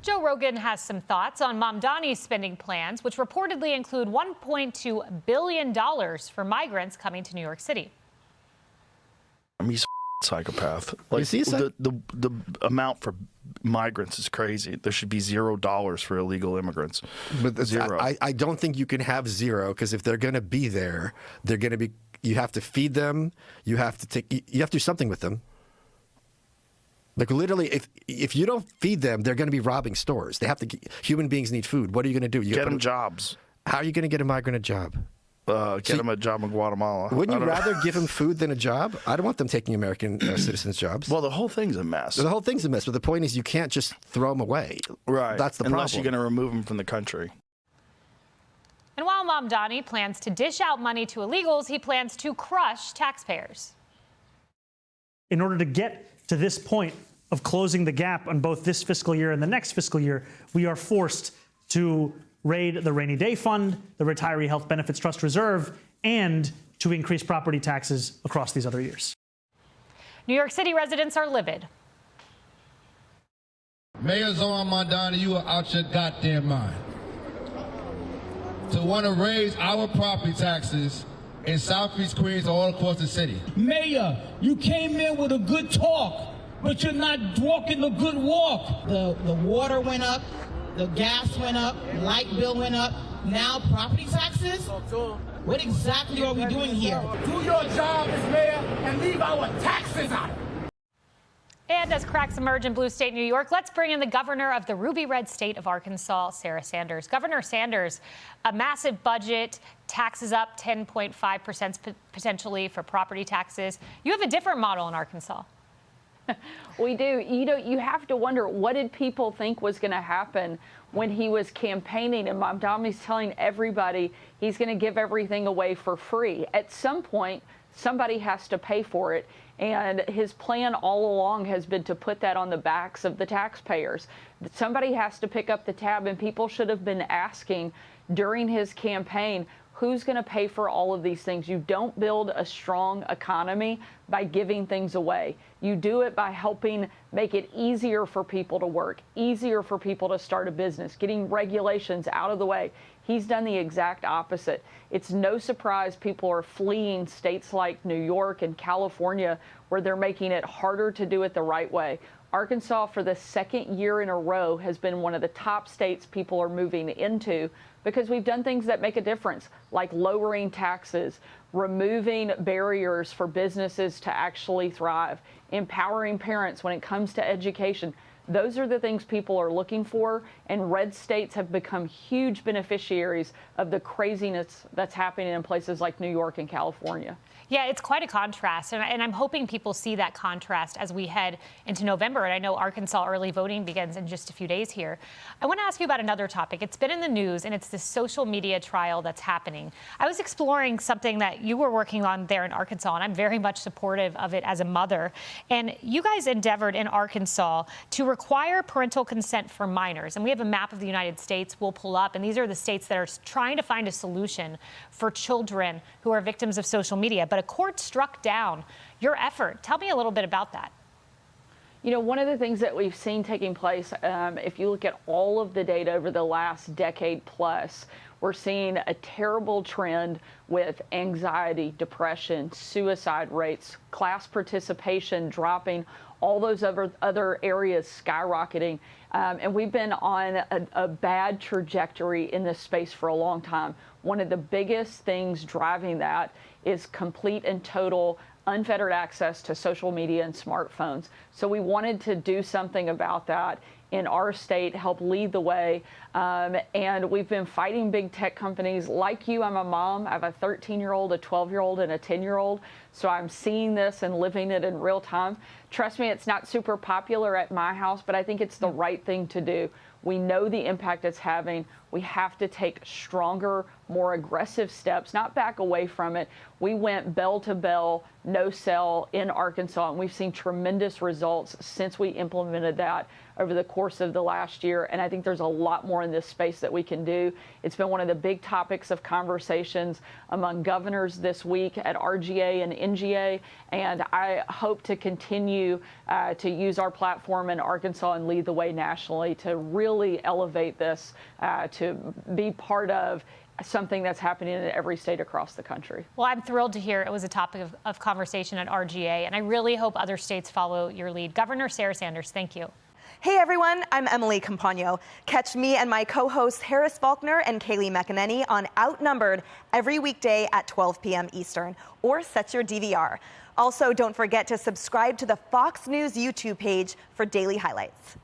Joe Rogan has some thoughts on Mamdani's spending plans, which reportedly include $1.2 billion for migrants coming to New York City. He's a psychopath. Like, the amount for migrants is crazy. There should be $0 for illegal immigrants. But zero. I don't think you can have zero, because if they're going to be there, they're going to be. You have to feed them. You have to do something with them. Like, literally, if you don't feed them, they're going to be robbing stores. They have to. Human beings need food. What are you going to do? Get them jobs. How are you going to get a migrant a job? Get them a job in Guatemala. Wouldn't you rather give them food than a job? I don't want them taking American citizens' jobs. Well, the whole thing's a mess. The whole thing's a mess. But the point is, you can't just throw them away. Right. That's the problem. Unless you're going to remove them from the country. And while Mamdani plans to dish out money to illegals, he plans to crush taxpayers. In order to get to this point of closing the gap on both this fiscal year and the next fiscal year, we are forced to raid the Rainy Day Fund, the Retiree Health Benefits Trust Reserve, and to increase property taxes across these other years. New York City residents are livid. Mayor Zohran Mamdani, you are out your goddamn mind. To want to raise our property taxes in Southeast Queens all across the city. Mayor, you came in with a good talk, but you're not walking the good walk. The water went up, the gas went up, light bill went up. Now property taxes? What exactly are we doing here? Do your job as mayor and leave our taxes out. And as cracks emerge in blue state New York, let's bring in the governor of the ruby red state of Arkansas, Sarah Sanders. Governor Sanders, a massive budget, taxes up 10.5% potentially for property taxes. You have a different model in Arkansas. We do. You know, you have to wonder, what did people think was going to happen when he was campaigning and Mamdani's telling everybody he's going to give everything away for free? At some point, somebody has to pay for it. And his plan all along has been to put that on the backs of the taxpayers. Somebody has to pick up the tab, and people should have been asking during his campaign, who's going to pay for all of these things? You don't build a strong economy by giving things away. You do it by helping make it easier for people to work, easier for people to start a business, getting regulations out of the way. He's done the exact opposite. It's no surprise people are fleeing states like New York and California, where they're making it harder to do it the right way. Arkansas, for the second year in a row, has been one of the top states people are moving into because we've done things that make a difference, like lowering taxes, removing barriers for businesses to actually thrive, empowering parents when it comes to education. Those are the things people are looking for, and red states have become huge beneficiaries of the craziness that's happening in places like New York and California. Yeah, it's quite a contrast, and I'm hoping people see that contrast as we head into November. And I know Arkansas early voting begins in just a few days here. I want to ask you about another topic. It's been in the news, and it's this social media trial that's happening. I was exploring something that you were working on there in Arkansas, and I'm very much supportive of it as a mother. And you guys endeavored in Arkansas to require parental consent for minors. And we have a map of the United States we'll pull up, and these are the states that are trying to find a solution for children who are victims of social media. But a court struck down your effort. Tell me a little bit about that. You know, one of the things that we've seen taking place, if you look at all of the data over the last decade plus, we're seeing a terrible trend with anxiety, depression, suicide rates, class participation dropping, all those other areas skyrocketing. And we've been on a bad trajectory in this space for a long time. One of the biggest things driving that is complete and total unfettered access to social media and smartphones. So we wanted to do something about that in our state, help lead the way. And we've been fighting big tech companies like you. I'm a mom. I have a 13-year-old, a 12-year-old, and a 10-year-old. So I'm seeing this and living it in real time. Trust me, it's not super popular at my house, but I think it's the right thing to do. We know the impact it's having. We have to take stronger, more aggressive steps, not back away from it. We went bell to bell, no cell in Arkansas, and we've seen tremendous results since we implemented that over the course of the last year. And I think there's a lot more in this space that we can do. It's been one of the big topics of conversations among governors this week at RGA and NGA, and I hope to continue continue to use our platform in Arkansas and lead the way nationally to really elevate this, to be part of something that's happening in every state across the country. Well, I'm thrilled to hear it was a topic of conversation at RGA, and I really hope other states follow your lead. Governor Sarah Sanders, thank you. Hey everyone, I'm Emily Campagno. Catch me and my co-hosts Harris Faulkner and Kaylee McEnany on Outnumbered every weekday at 12 p.m. Eastern, or set your DVR. Also, don't forget to subscribe to the Fox News YouTube page for daily highlights.